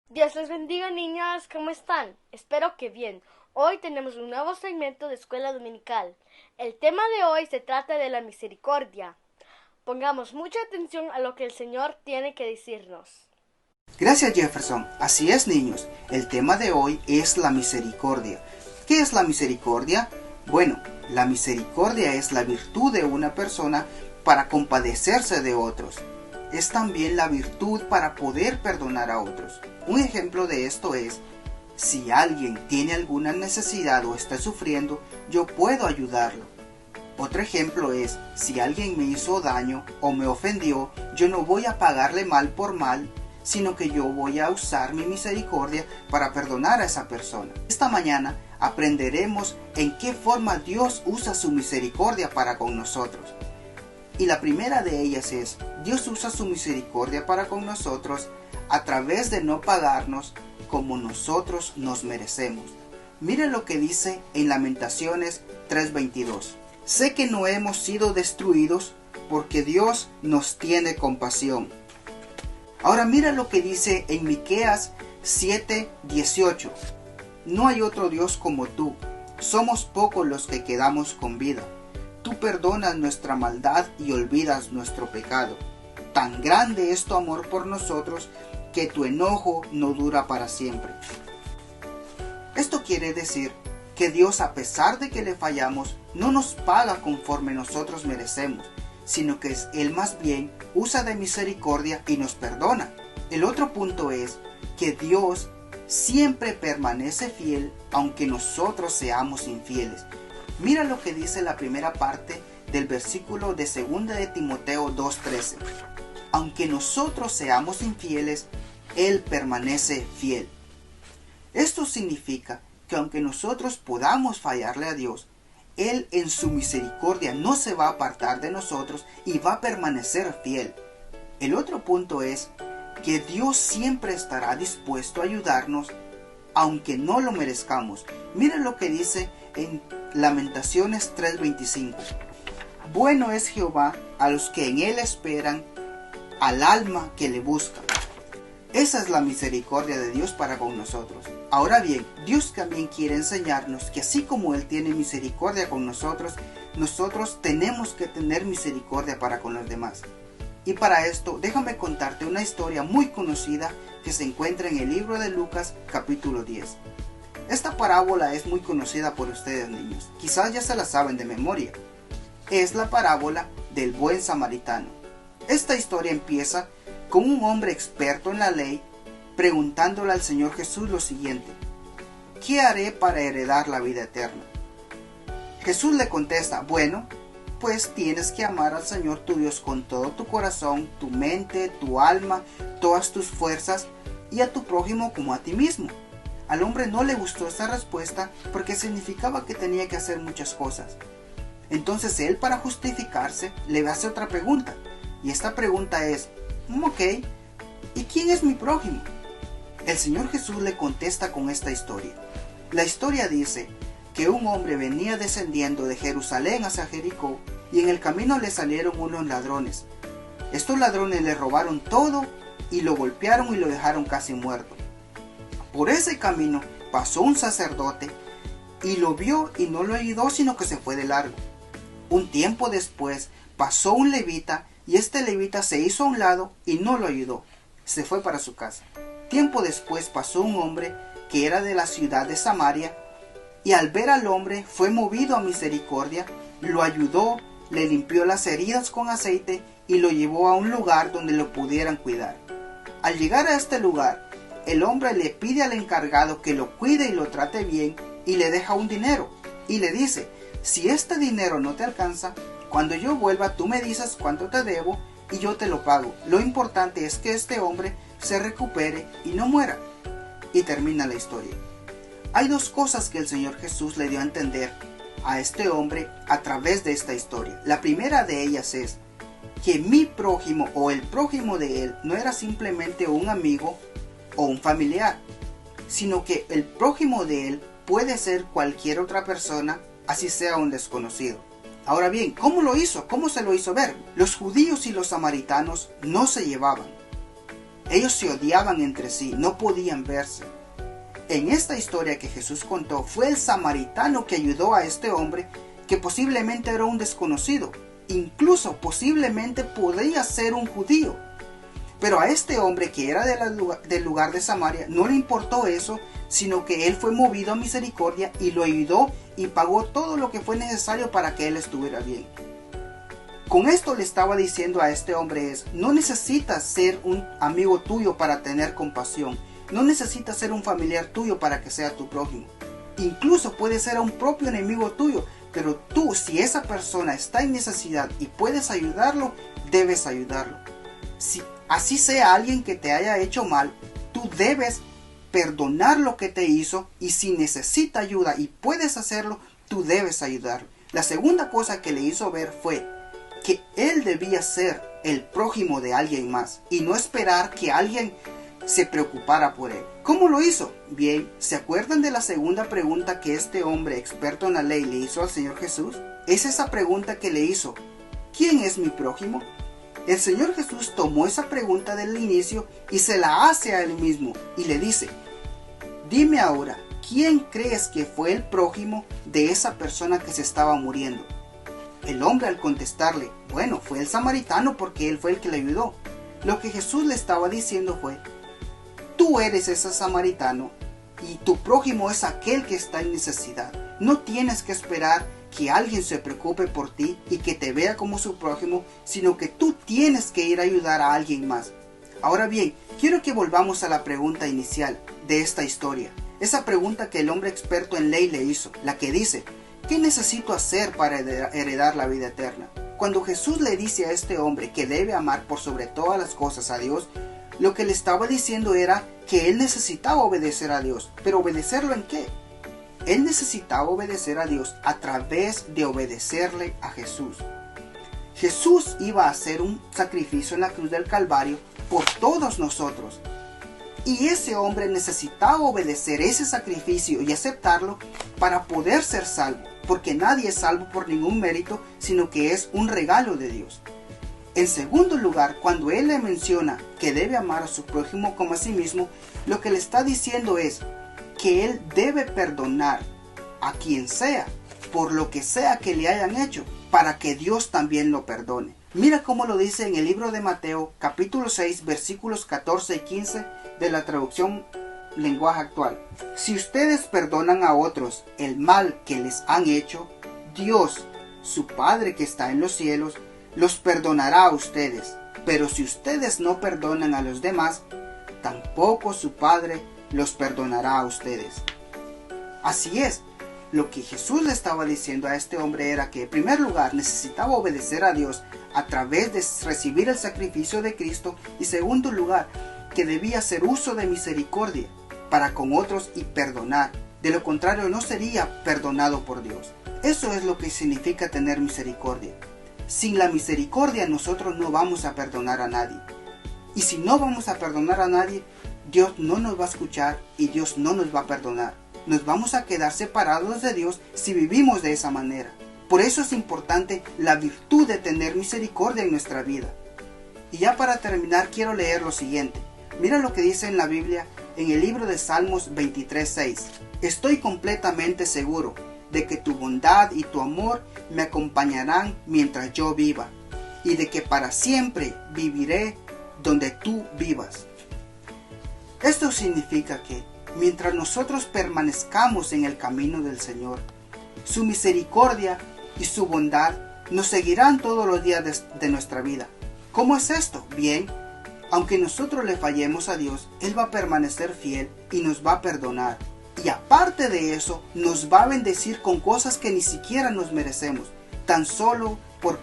Dios les bendiga, niñas, ¿cómo están? Espero que bien. Hoy tenemos un nuevo segmento de Escuela Dominical. El tema de hoy se trata de la misericordia. Pongamos mucha atención a lo que el Señor tiene que decirnos. Gracias, Jefferson. Así es, niños. El tema de hoy es la misericordia. ¿Qué es la misericordia? Bueno, la misericordia es la virtud de una persona para compadecerse de otros. Es también la virtud para poder perdonar a otros. Un ejemplo de esto es, si alguien tiene alguna necesidad o está sufriendo, yo puedo ayudarlo. Otro ejemplo es, si alguien me hizo daño o me ofendió, yo no voy a pagarle mal por mal, sino que yo voy a usar mi misericordia para perdonar a esa persona. Esta mañana aprenderemos en qué forma Dios usa su misericordia para con nosotros. Y la primera de ellas es, Dios usa su misericordia para con nosotros a través de no pagarnos como nosotros nos merecemos. Miren lo que dice en Lamentaciones 3:22. Sé que no hemos sido destruidos porque Dios nos tiene compasión. Ahora mira lo que dice en Miqueas 7:18. No hay otro Dios como tú. Somos pocos los que quedamos con vida. Tú perdonas nuestra maldad y olvidas nuestro pecado. Tan grande es tu amor por nosotros que tu enojo no dura para siempre. Esto quiere decir que Dios, a pesar de que le fallamos, no nos paga conforme nosotros merecemos, sino que Él más bien usa de misericordia y nos perdona. El otro punto es que Dios siempre permanece fiel aunque nosotros seamos infieles. Mira lo que dice la primera parte del versículo de 2 de Timoteo 2:13. Aunque nosotros seamos infieles, Él permanece fiel. Esto significa que aunque nosotros podamos fallarle a Dios, Él en su misericordia no se va a apartar de nosotros y va a permanecer fiel. El otro punto es que Dios siempre estará dispuesto a ayudarnos aunque no lo merezcamos. Miren lo que dice en Lamentaciones 3:25. Bueno es Jehová a los que en Él esperan, al alma que le busca. Esa es la misericordia de Dios para con nosotros. Ahora bien, Dios también quiere enseñarnos que así como Él tiene misericordia con nosotros, nosotros tenemos que tener misericordia para con los demás. Y para esto, déjame contarte una historia muy conocida que se encuentra en el libro de Lucas, capítulo 10. Esta parábola es muy conocida por ustedes, niños. Quizás ya se la saben de memoria. Es la parábola del buen samaritano. Esta historia empieza con un hombre experto en la ley preguntándole al Señor Jesús lo siguiente: ¿qué haré para heredar la vida eterna? Jesús le contesta: bueno, pues tienes que amar al Señor tu Dios con todo tu corazón, tu mente, tu alma, todas tus fuerzas, y a tu prójimo como a ti mismo. Al hombre no le gustó esta respuesta porque significaba que tenía que hacer muchas cosas. Entonces él, para justificarse, le hace otra pregunta. Y esta pregunta es: ok, ¿y quién es mi prójimo? El Señor Jesús le contesta con esta historia. La historia dice que un hombre venía descendiendo de Jerusalén hacia Jericó y en el camino le salieron unos ladrones. Estos ladrones le robaron todo y lo golpearon y lo dejaron casi muerto. Por ese camino pasó un sacerdote y lo vio y no lo ayudó, sino que se fue de largo. Un tiempo después pasó un levita y este levita se hizo a un lado y no lo ayudó. Se fue para su casa. Tiempo después pasó un hombre que era de la ciudad de Samaria y al ver al hombre fue movido a misericordia, lo ayudó, le limpió las heridas con aceite y lo llevó a un lugar donde lo pudieran cuidar. Al llegar a este lugar, el hombre le pide al encargado que lo cuide y lo trate bien y le deja un dinero y le dice: si este dinero no te alcanza, cuando yo vuelva tú me dices cuánto te debo y yo te lo pago. Lo importante es que este hombre se recupere y no muera. Y termina la historia. Hay dos cosas que el Señor Jesús le dio a entender a este hombre a través de esta historia. La primera de ellas es que mi prójimo o el prójimo de él no era simplemente un amigo o un familiar. sino que el prójimo de él puede ser cualquier otra persona, así sea un desconocido. Ahora bien, ¿cómo lo hizo? ¿Cómo se lo hizo ver? Los judíos y los samaritanos no se llevaban. Ellos se odiaban entre sí, no podían verse. En esta historia que Jesús contó, fue el samaritano que ayudó a este hombre, que posiblemente era un desconocido, incluso posiblemente podría ser un judío. Pero a este hombre que era del lugar de Samaria no le importó eso, sino que él fue movido a misericordia y lo ayudó y pagó todo lo que fue necesario para que él estuviera bien. Con esto le estaba diciendo a este hombre no necesitas ser un amigo tuyo para tener compasión, no necesitas ser un familiar tuyo para que sea tu prójimo. Incluso puede ser a un propio enemigo tuyo, pero tú, si esa persona está en necesidad y puedes ayudarlo, debes ayudarlo. Si así sea alguien que te haya hecho mal, tú debes perdonar lo que te hizo, y si necesita ayuda y puedes hacerlo, tú debes ayudarlo. La segunda cosa que le hizo ver fue que él debía ser el prójimo de alguien más y no esperar que alguien se preocupara por él. ¿Cómo lo hizo? Bien, ¿se acuerdan de la segunda pregunta que este hombre experto en la ley le hizo al Señor Jesús? Es esa pregunta que le hizo: ¿quién es mi prójimo? El Señor Jesús tomó esa pregunta del inicio y se la hace a él mismo y le dice: dime ahora, ¿quién crees que fue el prójimo de esa persona que se estaba muriendo? El hombre, al contestarle: bueno, fue el samaritano porque él fue el que le ayudó. Lo que Jesús le estaba diciendo fue: tú eres ese samaritano y tu prójimo es aquel que está en necesidad. No tienes que esperar que alguien se preocupe por ti y que te vea como su prójimo, sino que tú tienes que ir a ayudar a alguien más. Ahora bien, quiero que volvamos a la pregunta inicial de esta historia. Esa pregunta que el hombre experto en ley le hizo, la que dice: ¿qué necesito hacer para heredar la vida eterna? Cuando Jesús le dice a este hombre que debe amar por sobre todas las cosas a Dios, lo que le estaba diciendo era que él necesitaba obedecer a Dios. ¿Pero obedecerlo en qué? Él necesitaba obedecer a Dios a través de obedecerle a Jesús. Jesús iba a hacer un sacrificio en la cruz del Calvario por todos nosotros. Y ese hombre necesitaba obedecer ese sacrificio y aceptarlo para poder ser salvo, porque nadie es salvo por ningún mérito, sino que es un regalo de Dios. En segundo lugar, cuando él le menciona que debe amar a su prójimo como a sí mismo, lo que le está diciendo es que él debe perdonar a quien sea, por lo que sea que le hayan hecho, para que Dios también lo perdone. Mira cómo lo dice en el libro de Mateo, capítulo 6, versículos 14 y 15 de la traducción lenguaje actual. Si ustedes perdonan a otros el mal que les han hecho, Dios, su Padre que está en los cielos, los perdonará a ustedes. Pero si ustedes no perdonan a los demás, tampoco su Padre los perdonará a ustedes. Así es, lo que Jesús le estaba diciendo a este hombre era que en primer lugar necesitaba obedecer a Dios a través de recibir el sacrificio de Cristo, y en segundo lugar que debía hacer uso de misericordia para con otros y perdonar. De lo contrario no sería perdonado por Dios. Eso es lo que significa tener misericordia. Sin la misericordia nosotros no vamos a perdonar a nadie. Y si no vamos a perdonar a nadie, Dios no nos va a escuchar y Dios no nos va a perdonar. Nos vamos a quedar separados de Dios si vivimos de esa manera. Por eso es importante la virtud de tener misericordia en nuestra vida. Y ya para terminar quiero leer lo siguiente. Mira lo que dice en la Biblia en el libro de Salmos 23:6. Estoy completamente seguro de que tu bondad y tu amor me acompañarán mientras yo viva, y de que para siempre viviré donde tú vivas. Esto significa que mientras nosotros permanezcamos en el camino del Señor, su misericordia y su bondad nos seguirán todos los días de nuestra vida. ¿Cómo es esto? Bien, aunque nosotros le fallemos a Dios, Él va a permanecer fiel y nos va a perdonar. Y aparte de eso, nos va a bendecir con cosas que ni siquiera nos merecemos, tan solo por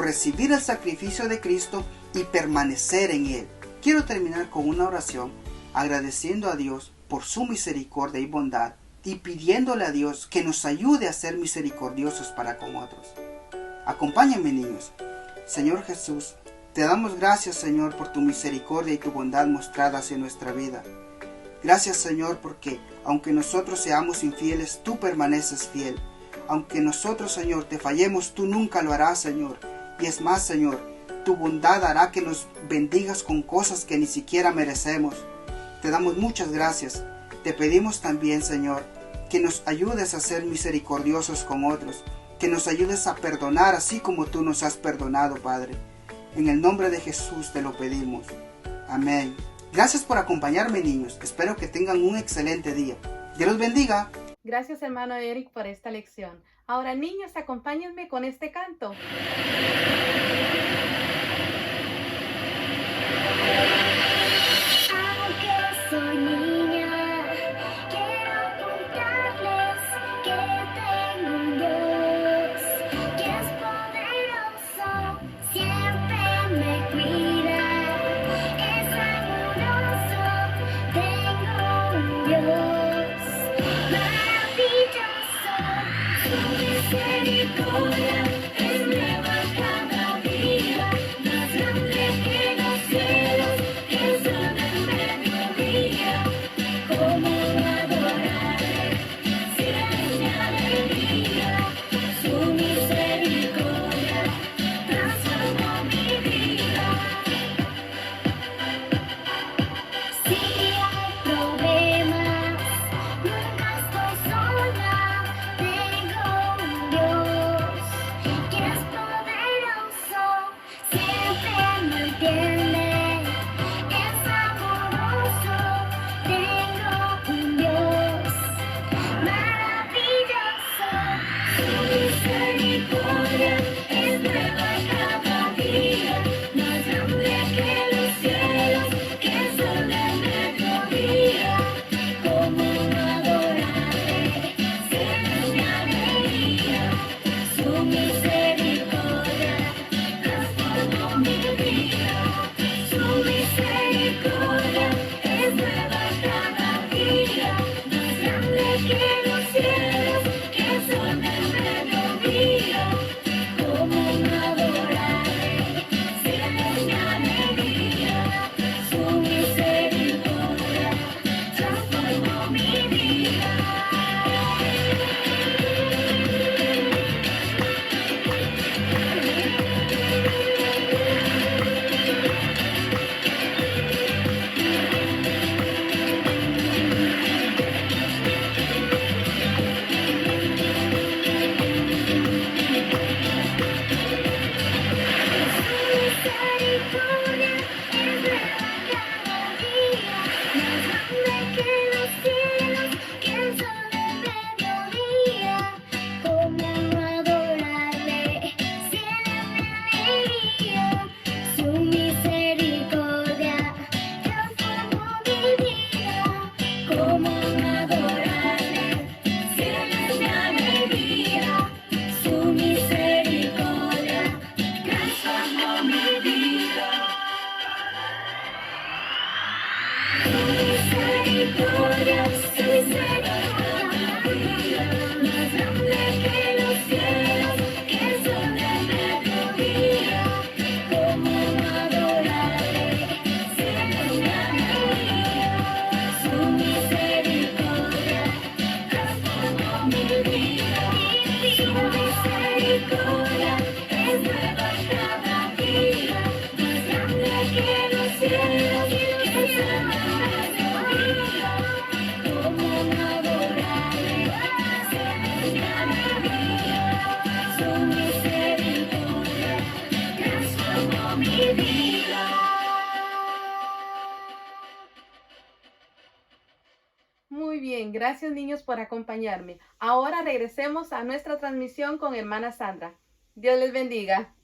recibir el sacrificio de Cristo y permanecer en Él. Quiero terminar con una oración agradeciendo a Dios por su misericordia y bondad y pidiéndole a Dios que nos ayude a ser misericordiosos para con otros. Acompáñenme, niños. Señor Jesús, te damos gracias, Señor, por tu misericordia y tu bondad mostrada hacia nuestra vida. Gracias, Señor, porque aunque nosotros seamos infieles, tú permaneces fiel. Aunque nosotros, Señor, te fallemos, tú nunca lo harás, Señor. Y es más, Señor, tu bondad hará que nos bendigas con cosas que ni siquiera merecemos. Te damos muchas gracias. Te pedimos también, Señor, que nos ayudes a ser misericordiosos con otros, que nos ayudes a perdonar así como tú nos has perdonado, Padre. En el nombre de Jesús te lo pedimos. Amén. Gracias por acompañarme, niños. Espero que tengan un excelente día. Dios los bendiga. Gracias, hermano Eric, por esta lección. Ahora, niños, acompáñenme con este canto. Aunque soy niña, quiero contarles que tengo un Dios que es poderoso, siempre me cuida, es amoroso. Tengo un Dios maravilloso, su misericordia es nueva cada día, más grande que los cielos, que el sol del mediodía. Cómo adorarle, si es mi alegría, su misericordia transformó mi vida. Si hay problemas, nunca estoy sola. Tengo un Dios que es poderoso, siempre me entiende, es amoroso. Tengo un Dios maravilloso, su misericordia es nueva cada día, más grande que los cielos, que el sol del mediodía. Cómo adorarle, si es mi alegría, su misericordia transformó mi vida. Su misericordia es nueva cada día, más grande que los cielos, que el sol del mediodía. Cómo adorarle, si es mi alegría, su misericordia transformó mi vida. Misericordia es nueva cada día, más grande que los cielos, que el sol del mediodía. Cómo adorarle, si es mi alegría, su misericordia transformó mi vida. Cómo adorarle, si es mi alegría, su misericordia transformó mi vida. Su misericordia, más grande que los cielos, que el sol del mediodía. Cómo adorarle, si es mi alegría, su misericordia transformó mi vida. Su misericordia es nueva cada día, más grande que los cielos, que el sol del mediodía. Cómo adorarle, si es mi alegría, su misericordia transformó mi vida. Muy bien, gracias, niños, por acompañarme. Ahora regresemos a nuestra transmisión con hermana Sandra. Dios les bendiga.